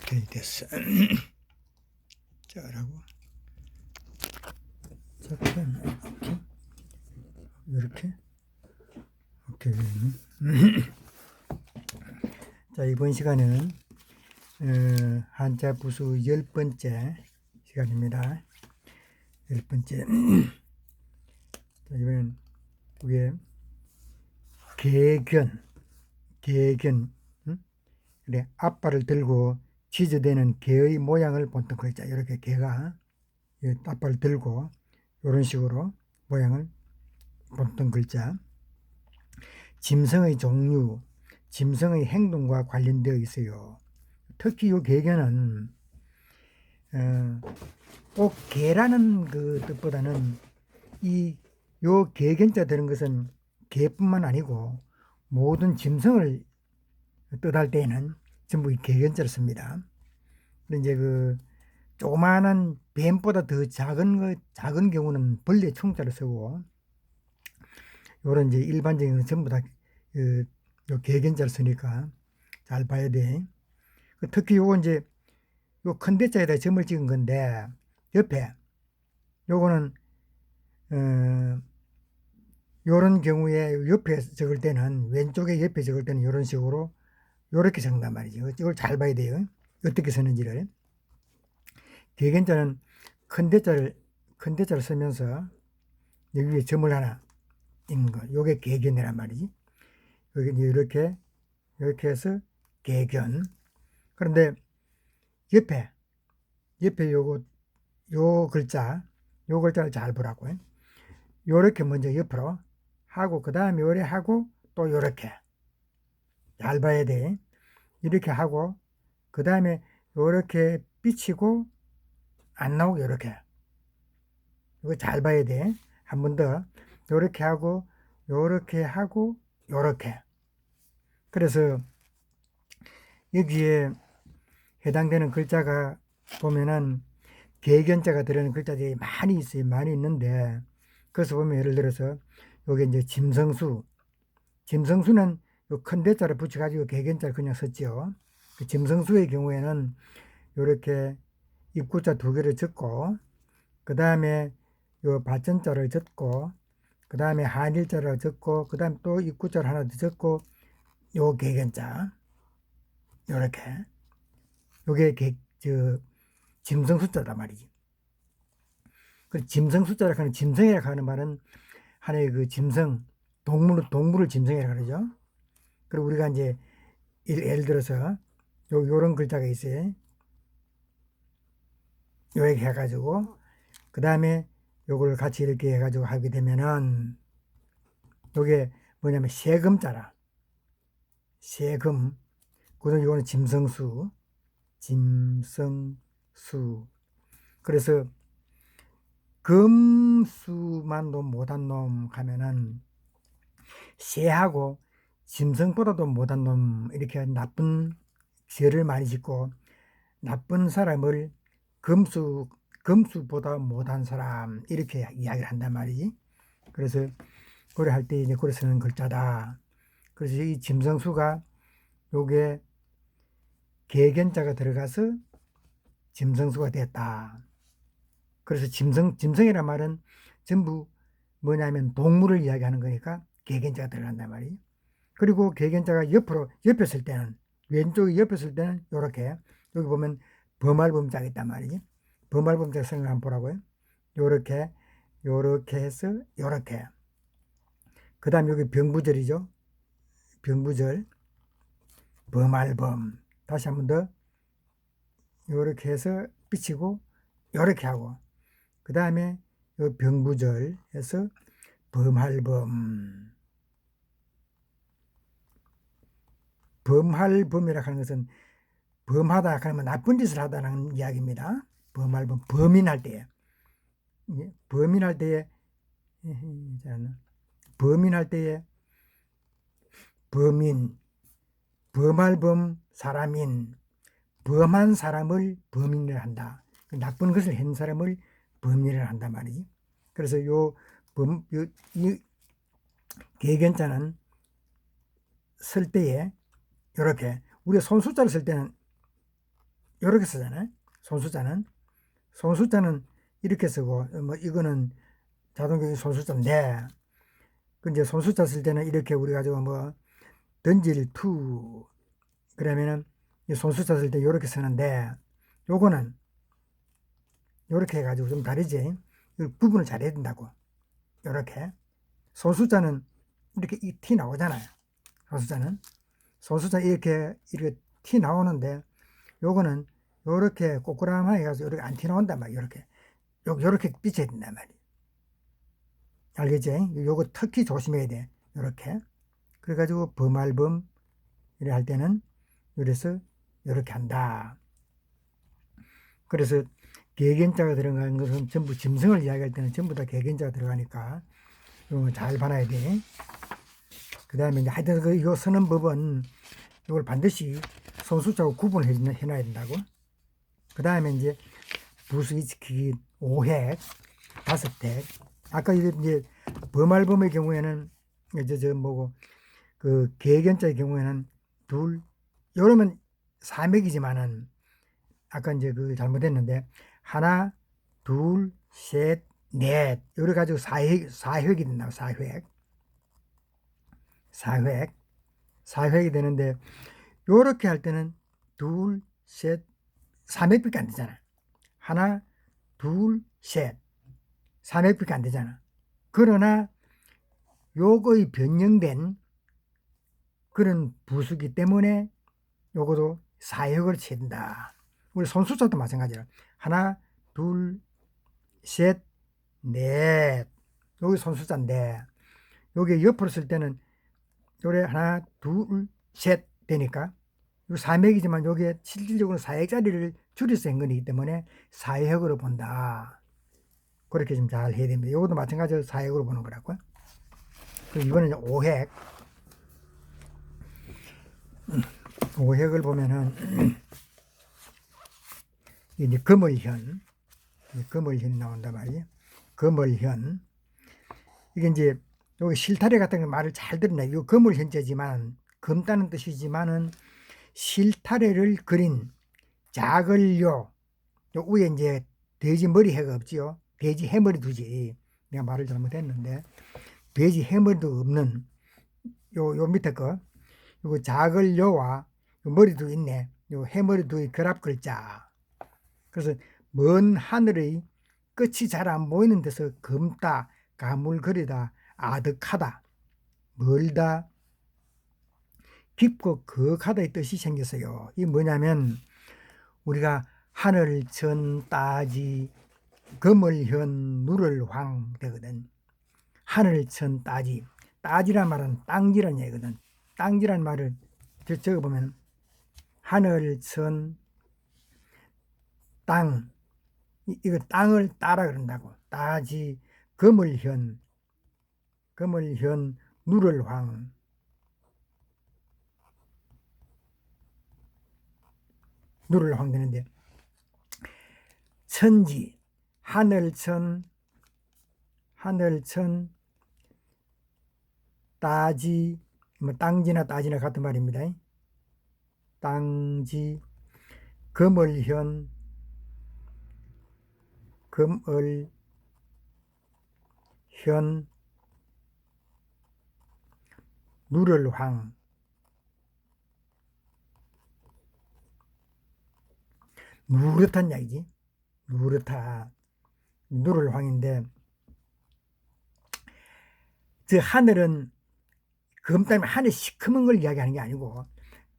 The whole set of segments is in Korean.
오케이, 됐어. 자라고. 오케이. 이렇게. 오케이. 자, 이번 시간은 한자 부수 10번째 시간입니다. 10번째. 자, 이번엔 위에 개견. 응? 그래, 앞발을 들고 지저대는 개의 모양을 본뜬 글자. 이렇게 개가 앞발을 들고 이런 식으로 모양을 본뜬 글자. 짐승의 종류, 짐승의 행동과 관련되어 있어요. 특히 이 개견은 꼭 개라는 그 뜻보다는 요 개견자 되는 것은 개뿐만 아니고 모든 짐승을 뜻할 때에는 전부 이 개견자를 씁니다. 이제 그 조그마한 뱀보다 더 작은 경우는 벌레 총자를 쓰고, 요런 이제 일반적인 전부 다 요 개견자를 쓰니까 잘 봐야 돼. 특히 요거 이제 요 큰 대자에다 점을 찍은 건데, 옆에 요거는 요런 경우에 옆에 적을 때는, 왼쪽에 옆에 적을 때는 요런 식으로 요렇게 적는단 말이죠. 이걸 잘 봐야 돼요. 어떻게 쓰는지를. 개견자는 큰 대자를 쓰면서 여기 위에 점을 하나 있는 거. 요게 개견이란 말이지. 여기 이제 이렇게 해서 개견. 그런데 옆에 요 글자를 잘 보라고. 요렇게 먼저 옆으로 하고, 그 다음에 요래 하고, 또 요렇게. 잘 봐야 돼. 이렇게 하고, 그 다음에 요렇게 비치고, 안 나오고 요렇게. 이거 잘 봐야 돼. 한 번 더. 요렇게 하고, 요렇게 하고, 요렇게. 그래서 여기에 해당되는 글자가 보면은 개견자가 들어있는 글자들이 많이 있어요. 많이 있는데, 그래서 보면 예를 들어서 요게 이제 짐승수는 요 큰 대자를 붙여가지고 개견자를 그냥 썼죠. 그 짐승수의 경우에는 요렇게 입구자 2개를 적고, 그 다음에 요 받전자를 적고, 그 다음에 한일자를 적고, 그 다음에 또 입구자를 하나 더 적고, 요 개견자. 요렇게. 요게 짐승 숫자단 말이지. 그 짐승 숫자라고 하는, 짐승이라고 하는 말은 하나의 그 짐승, 동물을 짐승이라고 그러죠. 그리고 우리가 이제 예를 들어서 요런 글자가 있어요. 요렇게 해가지고, 그 다음에 요걸 같이 이렇게 해가지고 하게 되면은, 요게 뭐냐면 세금자라. 세금. 그래서 이거는 짐승수. 그래서 금수만도 못한 놈 하면은 새하고 짐승보다도 못한 놈, 이렇게 나쁜 죄를 많이 짓고 나쁜 사람을 금수보다 못한 사람, 이렇게 이야기를 한단 말이지. 그래서 그래 할 때 이제 그래 쓰는 글자다. 그래서 이 짐승수가 요게 개견자가 들어가서 짐승수가 됐다. 그래서 짐승이란 말은 전부 뭐냐면 동물을 이야기하는 거니까 개견자가 들어간단 말이에요. 그리고 개견자가 옆에 쓸 때는, 왼쪽이 옆에 쓸 때는 요렇게, 여기 보면 범할범자가 있단 말이지. 범할범자 생각 한번 보라고요. 요렇게 해서 요렇게. 그 다음 여기 병부절이죠. 병부절. 범할범. 다시 한번 더. 요렇게 해서 비치고 요렇게 하고, 그 다음에 요 병부절 해서 범할범. 범할범이라 하는 것은 범하다 하면 나쁜 짓을 하다는 이야기입니다. 범할범, 범인할 때에. 범인할 때에 범인할 때에 범인, 범할범 사람인, 범한 사람을 범인을 한다. 나쁜 것을 한 사람을 범인을 한단 말이지. 그래서 이 개견자는 쓸 때에 이렇게, 우리가 손수자를 쓸 때는 요렇게 쓰잖아요. 손수자는 이렇게 쓰고, 뭐, 이거는 자동교육 손수자인데, 그 이제 손수자 쓸 때는 이렇게 우리 가지고 뭐, 던질 투, 그러면은, 이 손수자 쓸 때 요렇게 쓰는데, 요거는 요렇게 해가지고 좀 다르지. 구분을 잘 해야 된다고. 요렇게. 손수자는 이렇게 이 티 나오잖아요. 손수자 이렇게 티 나오는데, 요거는 요렇게 꼬꾸라하게 해가지고 이렇게 안 티 나온단 말이야. 요렇게 비춰야 된단 말이야. 알겠지? 요거 특히 조심해야 돼. 요렇게. 그래가지고 범할범 이래 할 때는 이래서 요렇게 한다. 그래서 계견자가 들어가는 것은 전부 짐승을 이야기할 때는 전부 다 계견자가 들어가니까 이거 잘 봐놔야 돼. 그 다음에 이제 하여튼 이거 쓰는 법은 이걸 반드시 손수자하고 구분을 해놔야 된다고. 그 다음에 이제 부수기 지키기 5획, 5획. 아까 이제 범할범의 경우에는 이제 뭐고 그 계견자의 경우에는 둘, 요러면 3획이지만은 아까 이제 그 잘못했는데 하나, 둘, 셋, 넷 요래 가지고 4획이 된다고. 4획이 되는데 요렇게 할 때는 둘, 셋, 3획밖에 안 되잖아. 하나, 둘, 셋, 3획밖에 안 되잖아. 그러나 요거의 변형된 그런 부수기 때문에 요거도 4획을 쳐야 된다. 우리 손수자도 마찬가지라. 하나, 둘, 셋, 넷. 여기 손수자인데, 여기 옆으로 쓸 때는, 요래 하나, 둘, 셋 되니까, 요 3획이지만 여기에 실질적으로 4획짜리를 줄여서 한 거기 때문에 4획으로 본다. 그렇게 좀 잘 해야 됩니다. 요것도 마찬가지로 4획으로 보는 거라고요. 이번엔 5획. 5획을 보면은, 이제 금을현이 나온단 말이에요. 금을현. 이게 이제 여기 실타래 같은 거 말을 잘 들었나? 이거 금을현자지만 금다는 뜻이지만은 실타래를 그린 자글요. 요 위에 이제 돼지 머리 해가 없지요. 돼지 해머리 두지. 내가 말을 잘못했는데 돼지 해머리도 없는 요 밑에 거 요거 자글요와 요 머리도 있네. 요 해머리도 결합 글자. 그래서 먼 하늘의 끝이 잘 안 보이는 데서 검다, 가물거리다, 아득하다, 멀다, 깊고 거하다의 뜻이 생겼어요. 이게 뭐냐면 우리가 하늘 천 따지 금을현 누를 황 되거든. 하늘 천 따지. 따지란 말은 땅지란 얘기거든. 땅지란 말을 적어보면 하늘 천 땅. 이거 땅을 따라 그런다고. 따지 금을현 누를 황. 누를 황 되는데 천지 하늘천 따지 뭐 땅지나 따지나 같은 말입니다. 땅지 금을현 누를 황. 누렇단 이야기지. 누렇다. 누를 황인데 저 하늘은 검 때문에 하늘 시커먼 걸 이야기하는 게 아니고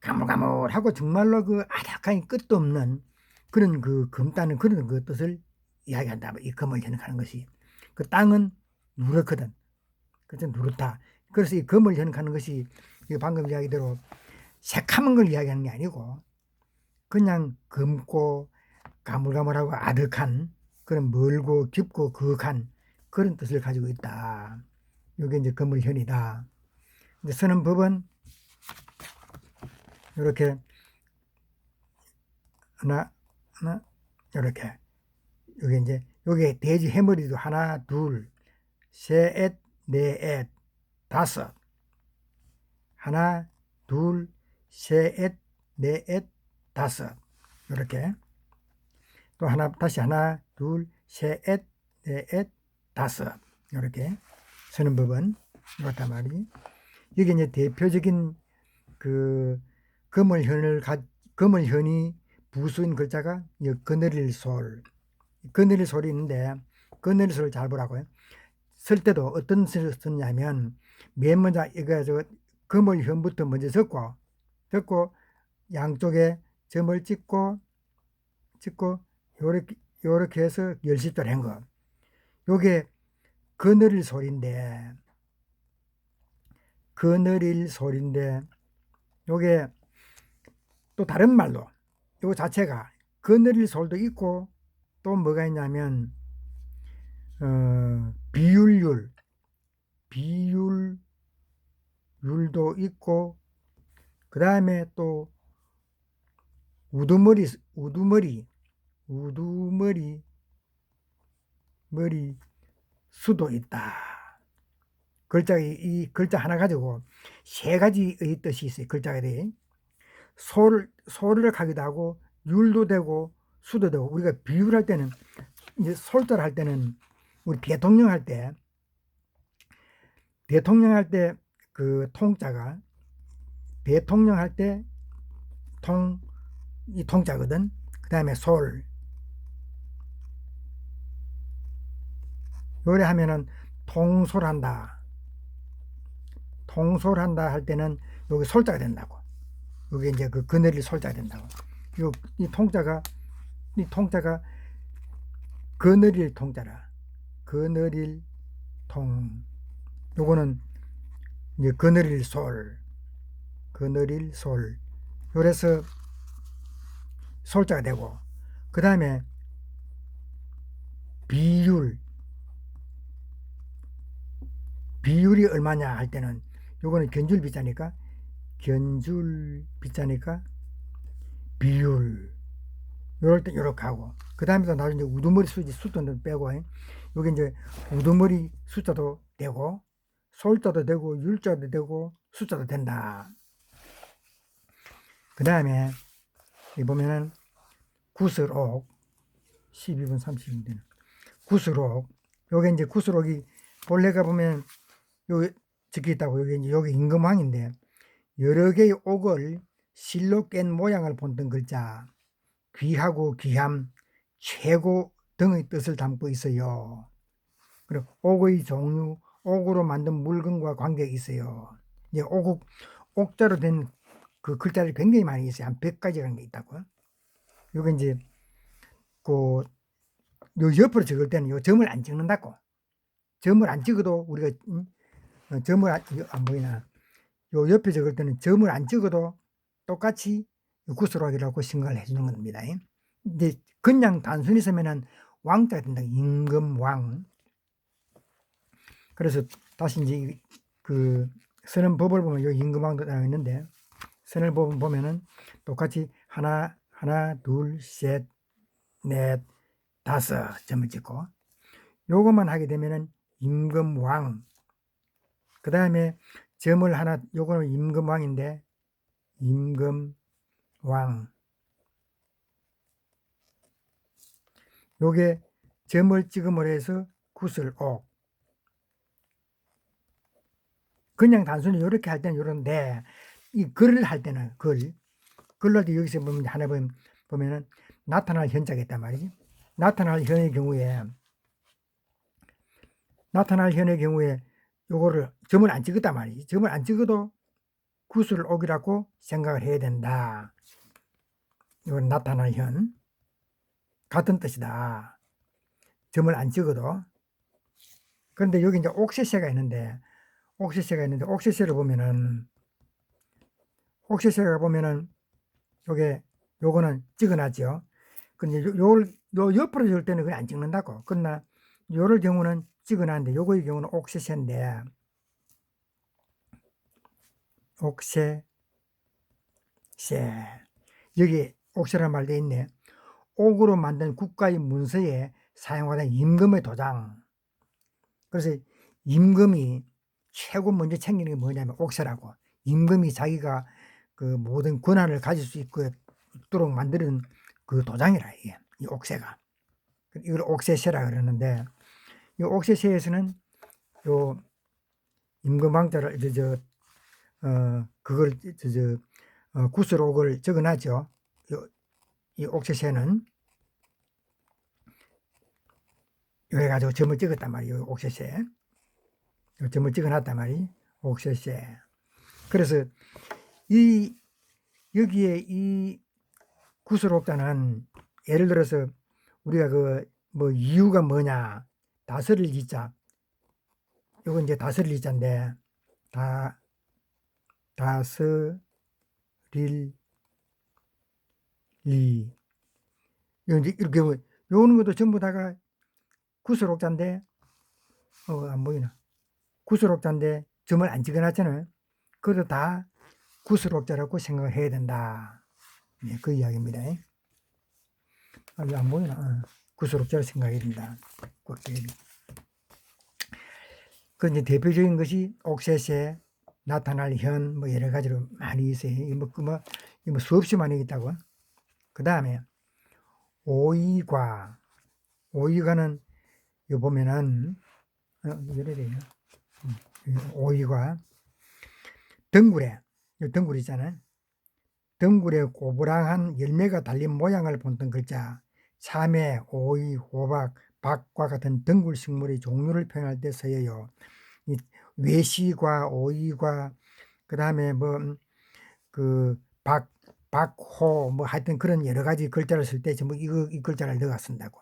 가물가물하고 정말로 그 아득한 끝도 없는 그런 그 검다는 그런 그 뜻을 이야기한다. 이 검을 현혹하는 것이. 그 땅은 누렇거든. 그래서 누렇다. 그래서 이 검을 현혹하는 것이 방금 이야기대로 새카만 걸 이야기하는 게 아니고 그냥 검고 가물가물하고 아득한 그런 멀고 깊고 거한 그런 뜻을 가지고 있다. 이게 이제 검을현이다. 이제 쓰는 법은 이렇게 하나 이렇게 여기 이제 여기 돼지 해머리도 하나 둘 셋 넷 다섯 하나 둘 셋 넷 다섯 이렇게. 또 하나, 다시 하나, 둘, 셋, 넷, 다섯. 이렇게 쓰는 법은 이렇단 말이지. 이게 이제 대표적인 그 금을현이 부수인 글자가 그늘일 솔. 그늘일 솔이 있는데, 그늘일 솔을 잘 보라고요. 쓸 때도 어떤 쓸을 썼냐면, 맨 먼저 이거 금을현부터 먼저 적고 양쪽에 점을 찍고 요렇게 해서 열십자를 한 거. 요게 그늘일 솔인데 요게 또 다른 말로 요 자체가 그늘일 솔도 있고 또 뭐가 있냐면 비율율도 있고 그 다음에 또 우두머리 수도 있다. 이 글자 하나 가지고 세 가지의 뜻이 있어요. 글자들이 소를 하기도 하고 율도 되고 수도 되고. 우리가 비유할 때는 이제 솔자를 할 때는 우리 대통령 할 때 그 통자가 대통령 할 때 이 통자거든. 그 다음에 솔 요래 하면은 통솔한다 할 때는 여기 솔자가 된다고. 여기 이제 그 그늘이 솔자가 된다고. 이 통자가 그늘일 통자라. 그늘일 통. 요거는 이제 그늘일 솔. 요래서 솔자가 되고, 그 다음에 비율이 얼마냐 할 때는 요거는 견줄 비자니까 비율. 요럴 때 요렇게 하고, 그 다음에 또 나중에 우두머리 숫자도 빼고, 여기 이제 우두머리 숫자도 되고 솔자도 되고 율자도 되고 숫자도 된다. 그 다음에 여기 보면은 구슬옥 12분 30분 구슬옥. 요게 이제 구슬옥이 본래가 보면 요 적혀 있다고. 여기 임금왕인데 여러 개의 옥을 실로 깬 모양을 본뜬 글자, 귀하고 귀함, 최고 등의 뜻을 담고 있어요. 그리고 옥의 종류, 옥으로 만든 물건과 관계가 있어요. 이제 옥자로 된 그 글자들이 굉장히 많이 있어요. 한 100가지가 있다고. 요게 이제 요 옆으로 적을 때는 요 점을 안 찍는다고. 점을 안 찍어도 우리가 점을 안 보이나? 요 옆에 적을 때는 점을 안 찍어도 똑같이 구슬옥이라고 생각을 해주는 겁니다. 이제 그냥 단순히 쓰면은 왕자가 된다. 임금왕. 그래서 다시 이제 그 쓰는 법을 보면 요 임금왕도 나와 있는데, 쓰는 법을 보면은 똑같이 하나, 둘, 셋, 넷, 다섯 점을 찍고, 요것만 하게 되면은 임금왕. 그 다음에 점을 하나, 요거는 임금왕인데 임금왕. 요게 점을 찍음으로 해서 구슬옥. 그냥 단순히 이렇게 할 때는 이런데, 이 글을 할 때는 글을 할 때 여기서 보면 하나 보면은 나타날 현자가 있단 말이지. 나타날 현의 경우에 요거를 점을 안 찍었단 말이지. 점을 안 찍어도 구슬옥이라고 생각을 해야 된다. 이건 나타날 현. 같은 뜻이다. 점을 안 찍어도. 그런데 여기 이제 옥세세가 있는데, 옥세세를 보면은 요거는 찍어놨죠. 근데 요 옆으로 줄 때는 그냥 안 찍는다고. 그러나 요럴 경우는 찍어놨는데, 요거의 경우는 옥세세인데, 옥세세. 여기 옥세란 말도 있네. 옥으로 만든 국가의 문서에 사용하는 임금의 도장. 그래서 임금이 최고 먼저 챙기는 게 뭐냐면 옥세라고. 임금이 자기가 그 모든 권한을 가질 수 있도록 만드는 그 도장이라, 이게. 이 옥새가. 이걸 옥새새라 그러는데, 이 옥새새에서는 요 임금왕자를, 그걸, 구슬옥을 적어놨죠. 이 옥새새는. 이래가지고 점을 찍었단 말이에요, 옥새새. 점을 찍어놨단 말이에요, 옥새새. 그래서 여기에 이 구슬옥자는 예를 들어서 우리가 이유가 뭐냐, 다스릴 이자, 이건 이제 다스릴 이자인데, 다스릴 리. 이제 이렇게 요는 것도 전부 다가 구슬옥자인데, 안 보이나? 구슬옥자인데 점을 안 찍어놨잖아요. 그래도 다 구슬옥자라고 생각을 해야 된다. 네, 그 이야기입니다. 안 보이나? 구슬옥자로 생각해야 된다. 그 이제 대표적인 것이 옥새새, 나타날 현, 여러 가지로 많이 있어요. 수없이 많이 있다고. 그 다음에 오이과. 오이과는 요 보면은 이래 돼요. 오이과 덩굴에, 덩굴 있잖아요. 덩굴에 고부랑한 열매가 달린 모양을 본뜬 글자, 참외, 오이, 호박, 박과 같은 덩굴 식물의 종류를 표현할 때 쓰여요. 외시과, 오이과, 그 다음에 박호, 하여튼 그런 여러 가지 글자를 쓸 때 전부 이 글자를 넣어 쓴다고.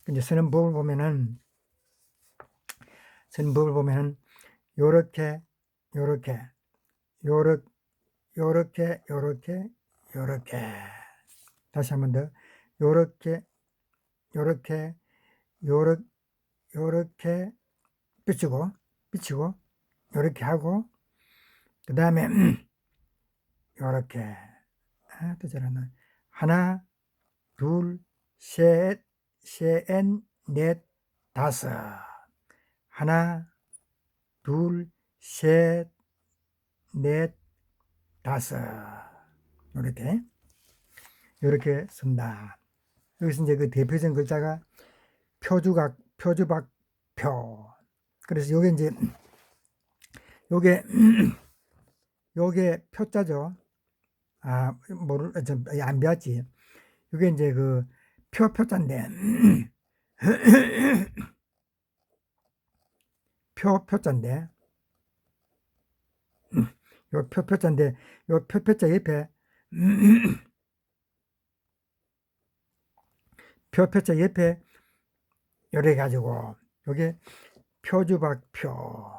이제 쓰는 법을 보면은, 요렇게, 다시 한 번 더, 요렇게, 삐치고, 요렇게 하고, 그 다음에, 요렇게, 또 잘하나. 하나, 둘, 셋, 넷, 다섯. 하나, 둘, 셋, 넷, 다섯. 요렇게 쓴다. 여기서 이제 그 대표적인 글자가 표주박표. 그래서 요게 표자죠. 안 배웠지. 요게 이제 그 표자인데, 표자인데, 요 표자인데, 요 표자 옆에, 표자 옆에, 요래 가지고, 요게 표주박표,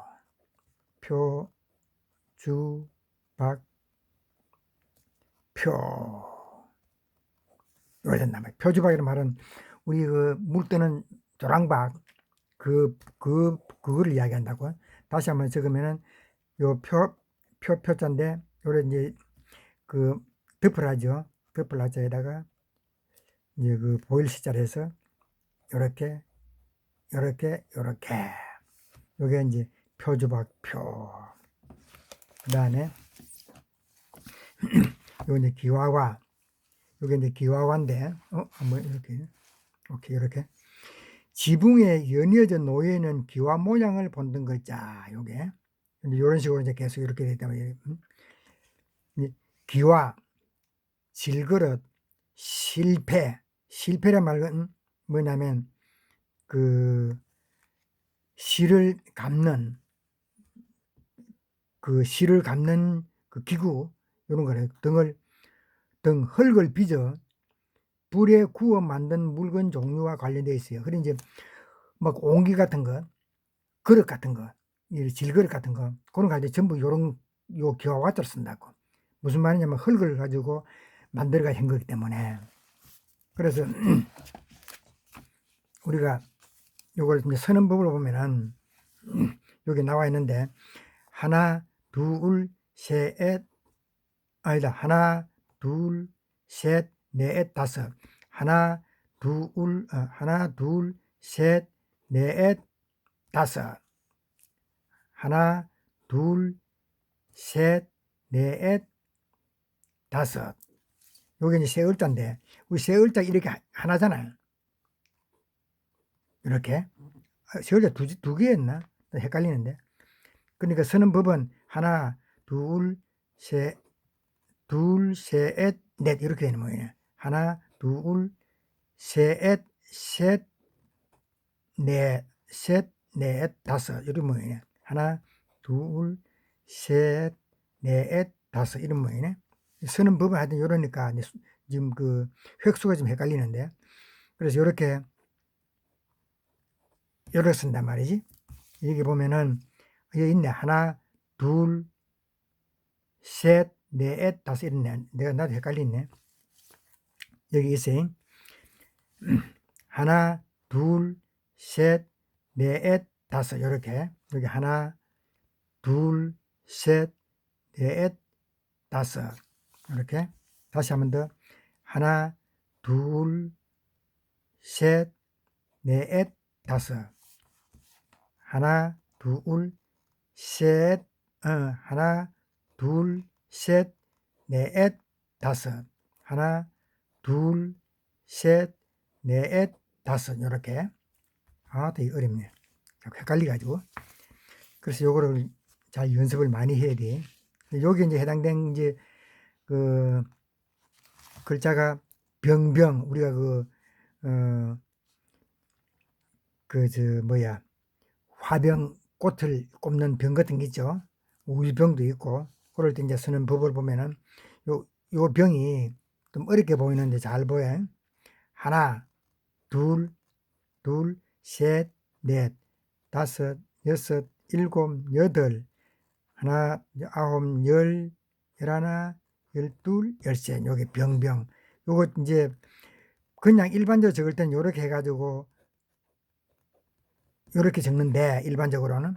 요래 된단 말이에요. 표주박이라는 말은, 우리 물 뜨는 조랑박, 그거를 이야기한다고. 다시 한번 적으면은, 요 표자인데, 요래 이제, 덮을 하죠. 덮을 하자에다가, 이제 보일 시자를 해서, 요렇게. 요게 이제 표주박표. 그 다음에, 요 이제 기와와. 요게 이제 기와와인데, 한번 이렇게. 지붕에 연이어져 놓여있는 기와 모양을 본뜬 글자, 요게. 이런 식으로 이제 계속 이렇게 되다 보니, 기와, 질그릇, 실패란 말은 뭐냐면, 실을 감는 기구, 이런 거래요. 흙을 빚어 불에 구워 만든 물건 종류와 관련되어 있어요. 그래 이제 옹기 같은 거, 그릇 같은 거, 질그릇 같은 거, 그런 거 이제 전부 요 기와와자를 쓴다고. 무슨 말이냐면 흙을 가지고 만들어가 한 거기 때문에. 그래서 우리가 요걸 이제 쓰는 법을 보면은 여기 나와 있는데, 하나, 둘, 셋, 넷, 다섯. 하나, 둘, 셋, 넷, 다섯. 하나, 둘, 셋, 넷, 다섯. 요게 이제 세 을자인데, 우리 세 을자 이렇게 하나잖아요. 이렇게. 세 을자 두 개였나? 헷갈리는데. 그러니까 쓰는 법은 하나, 둘, 셋, 넷 이렇게 되는 모양이에요. 하나, 둘, 셋, 넷, 다섯 이런 모양이에요. 하나, 둘, 셋, 넷, 다섯 이런 모양이네. 쓰는 법은 하여튼 이러니까 지금 그 획수가 좀 헷갈리는데, 그래서 이렇게 쓴단 말이지. 여기 보면은 여기 있네. 하나, 둘, 셋, 넷, 다섯 이렇네. 나도 헷갈리네. 여기 있어요. 하나, 둘, 셋, 넷, 다섯 이렇게. 여기 하나, 둘, 셋, 넷, 다섯 이렇게. 다시 한 번 더. 하나, 둘, 셋, 넷, 다섯. 하나, 둘, 셋, 하나, 둘, 셋, 넷, 다섯. 하나, 둘, 셋, 넷, 다섯. 이렇게. 되게 어렵네. 헷갈려가지고. 그래서 요거를 잘 연습을 많이 해야 돼. 여기 이제 해당된 이제 그 글자가 병병, 우리가 화병, 꽃을 꼽는 병 같은 게 있죠. 우유병도 있고, 그럴 때 이제 쓰는 법을 보면은 요 병이 좀 어렵게 보이는데 잘 보여. 하나, 둘, 셋, 넷, 다섯, 여섯, 일곱, 여덟, 하나, 아홉, 열, 열하나, 열둘, 열셋. 요게 병병. 요거 이제 그냥 일반적으로 적을 때는 요렇게 해가지고 요렇게 적는데, 일반적으로는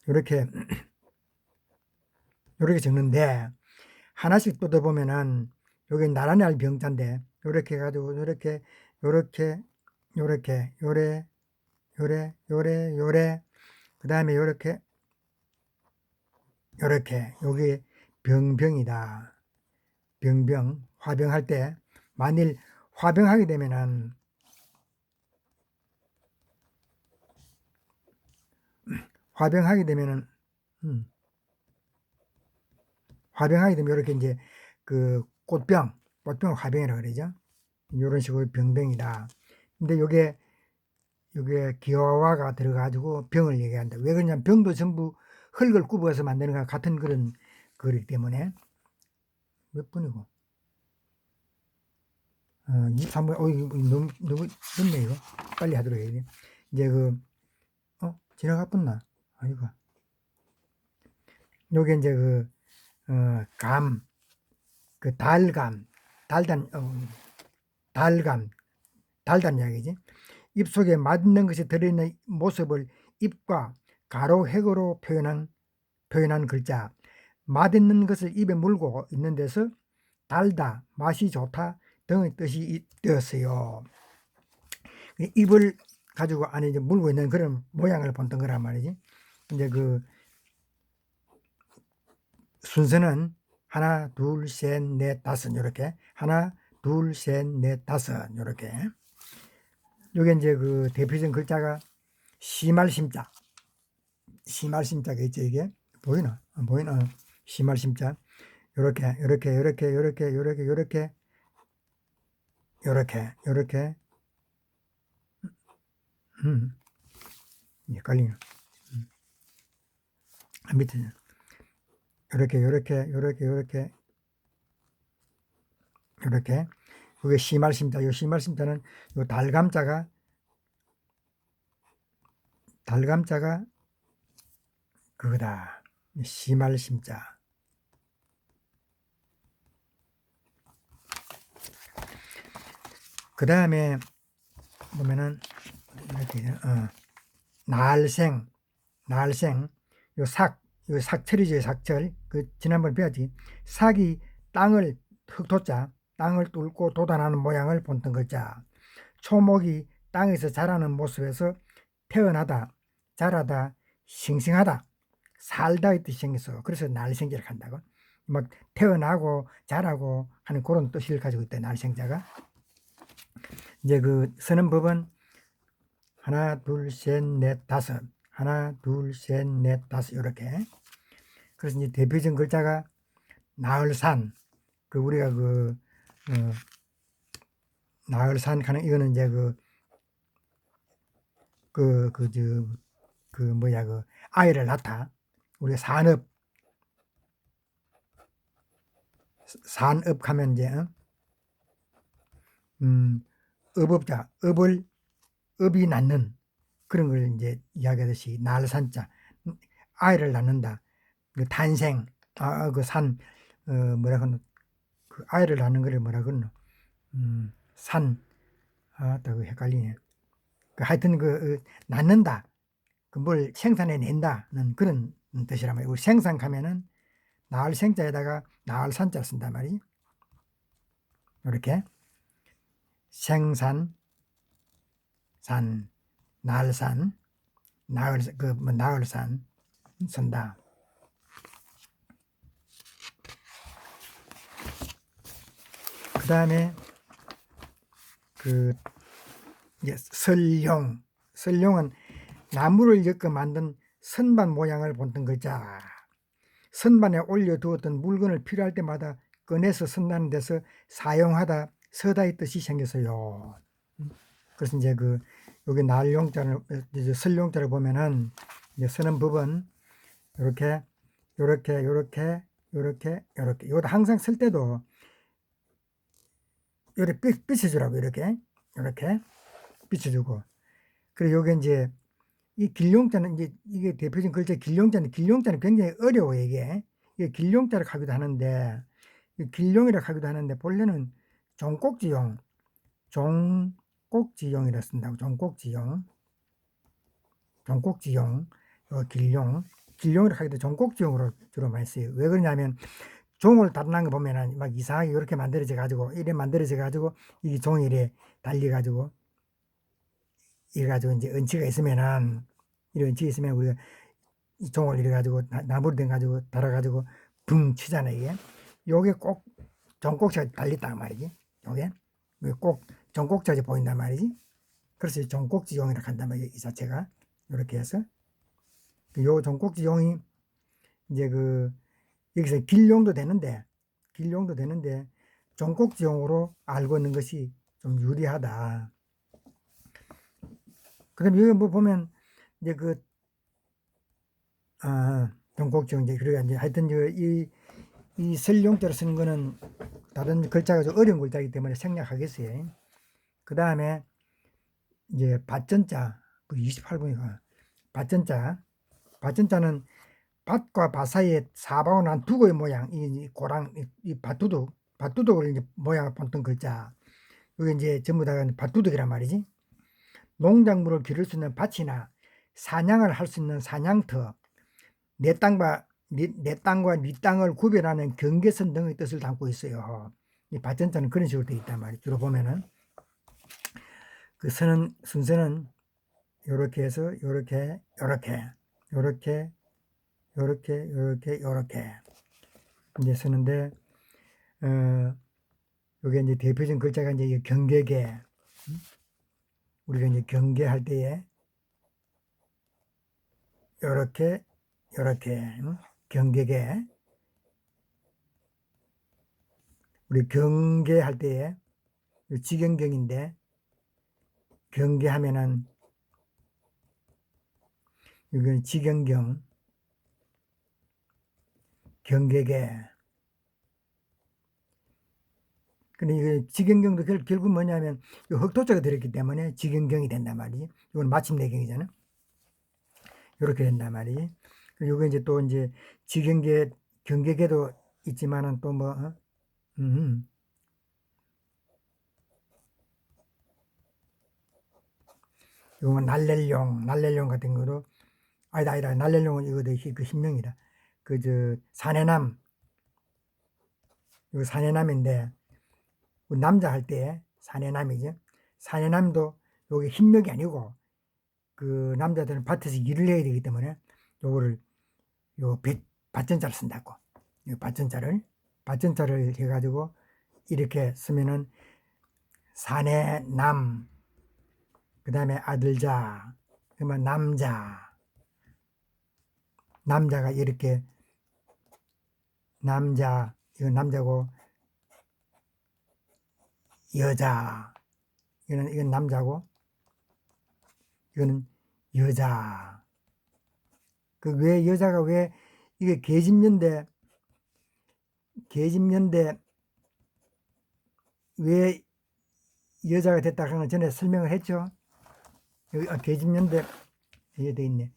요렇게 적는데, 하나씩 뜯어보면은 요게 나란히 할 병자인데, 요렇게 해가지고 요렇게 요래 그 다음에 요렇게 요게 병병이다. 병병, 화병할 때 만일 화병하게 되면은 이렇게 이제 그 꽃병 화병이라고 그러죠. 이런 식으로 병병이다. 근데 요게 기와가 들어가지고 병을 얘기한다. 왜 그러냐면 병도 전부 흙을 굽어서 만드는 것 같은 그런 거기 때문에. 몇 분이고? 23분. 너무 늦네 이거. 빨리 하도록 해야 돼. 이제 지나갔었나? 아이고. 요게 이제 달감, 달단 이야기지. 입속에 맛있는 것이 들어있는 모습을 입과 가로 획으로 표현한 글자. 맛있는 것을 입에 물고 있는 데서 달다, 맛이 좋다 등의 뜻이 되었어요. 입을 가지고 안에 이제 물고 있는 그런 모양을 본던 거란 말이지. 이제 그 순서는 하나, 둘, 셋, 넷, 다섯 이렇게. 하나, 둘, 셋, 넷, 다섯 이렇게. 요게 이제 그 대표적인 글자가 시말심자. 시말심자가 있죠, 이게. 보이나? 시말심자. 요렇게. 헷갈리나. 밑에. 요렇게. 그게 시말심자. 요 시말심자는 요 달감자가 그거다. 시말심자. 그 다음에 보면은 이렇게 날생 요 삭철이죠. 삭철. 지난번에 배웠지. 삭이 땅을 뚫고 돋아나는 모양을 본뜬 글자. 초목이 땅에서 자라는 모습에서 태어나다, 자라다, 싱싱하다, 살다 이 뜻이 생겼어. 그래서 날생기를 한다고. 막 태어나고 자라고 하는 그런 뜻을 가지고 있다. 날생자가. 이제 그 쓰는 법은 하나, 둘, 셋, 넷, 다섯. 하나, 둘, 셋, 넷, 다섯. 이렇게. 그래서 이제 대표적인 글자가 나흘산. 그 우리가 나흘산 하는 이거는 이제 아이를 낳다. 우리가 산업 하면 이제, 업업자, 업이 낳는 그런 걸 이제 이야기하듯이 나흘산자, 아이를 낳는다. 그 탄생, 그 아이를 낳는 거를 뭐라 그러노? 또 헷갈리네. 하여튼 낳는다. 뭘 생산해낸다는 그런 뜻이란 말이에요. 우리 생산하면은 나을 생자에다가 나을 산자를 쓴단 말이지. 이렇게 생산, 나을산, 나을산 쓴다. 그 다음에 이제 설룡은 나무를 엮어 만든 선반 모양을 본뜬 글자. 선반에 올려두었던 물건을 필요할 때마다 꺼내서 쓴다는 데서 사용하다, 서다의 뜻이 생겼어요. 그래서 이제 여기 날용자를, 이제 설용자를 보면은, 이제 쓰는 법은 요렇게. 이것도 항상 쓸 때도 이렇게 비춰주라고, 이렇게 비춰주고. 그리고 요게 이제 이 길용자는 이제 이게 대표적인 글자 길용자는 굉장히 어려워 이게 길용자를 하기도 하는데 길용이라고 하기도 하는데 본래는 종꼭지용이라 쓴다고. 종꼭지용 길용이라고 하기도 종꼭지용으로 주로 많이 써요. 왜 그러냐면 종을 다루는 거 보면은 막 이상하게 이렇게 만들어져 가지고 이 종이 이래 달려 가지고 이제 은치가 있으면은 이런 은치가 있으면 우리가 이 종을 이래 가지고 나무로 된 가지고 달아 가지고 붕 치잖아요. 이게 요게 꼭 종꼭지가 달렸단 말이지. 요게 꼭 종꼭지가 보인단 말이지. 그래서 종꼭지용이라고 한단 말이에요. 이 자체가 이렇게 해서 요 종꼭지용이 이제 여기서 길용도 되는데 종꼭지용으로 알고 있는 것이 좀 유리하다. 그다음에 여기 뭐 보면 이제 종꼭지용 이제 그러니까 이제 하여튼 이 설용자로 쓰는 거는 다른 글자가 좀 어려운 글자이기 때문에 생략하겠어요. 그 다음에 이제 밭전자 28번이가 밭전자는 밭과 밭 사이에 사방으로 난 두고의 모양, 이 밭두둑을 이제 모양을 본뜬 글자. 이게 이제 전부 다 밭두둑이란 말이지. 농작물을 기를 수 있는 밭이나 사냥을 할 수 있는 사냥터, 내 땅과 네 땅을 구별하는 경계선 등의 뜻을 담고 있어요. 이 밭전자는 그런 식으로 되어 있단 말이에요. 주로 보면은 쓰는 순서는 요렇게 해서 요렇게 이제 쓰는데 요게 이제 대표적인 글자가 이제 경계계. 우리가 이제 경계할 때에 요렇게 경계계. 우리 경계할 때에 지경경인데 경계하면은 여기는 지경경, 경계계. 근데 이게 지경경도 결국 뭐냐면 흑토자가 들었기 때문에 지경경이 된단 말이지. 이건 마침내경이잖아. 이렇게 된단 말이지. 그리고 이제 또 이제 지경계, 경계계도 있지만은 또 이건 날렐룡 같은 거도 아니다. 날렐룡은 이거도 그 신명이다. 사내남, 이거 사내남인데 남자 할 때 사내남이죠. 사내남도 요게 힘력이 아니고 남자들은 밭에서 일을 해야 되기 때문에 요거를 밭전자를 쓴다고. 받전자를 해가지고 이렇게 쓰면은 사내 남, 그 다음에 아들자, 그러면 남자가 이렇게 이건 남자고 여자, 이건 남자고 이거는 여자. 그 왜 여자가 왜 이게 계집년대 왜 여자가 됐다 하는 건 전에 설명을 했죠. 여기 계집년대 이게 돼 있네.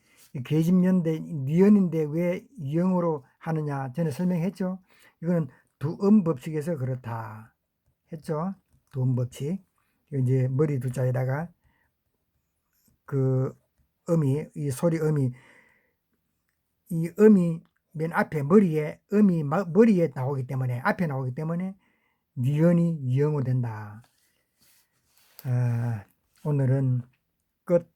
계집년대 니은인데 왜 유형으로 하느냐 전에 설명했죠. 이거는 두음 법칙에서 그렇다 했죠. 두음 법칙. 이제 머리 두 자에다가 그 음이 이 소리 음이 이 음이 맨 앞에 머리에 음이 머리에 나오기 때문에 앞에 나오기 때문에 니은이 유형으로 된다. 오늘은 끝.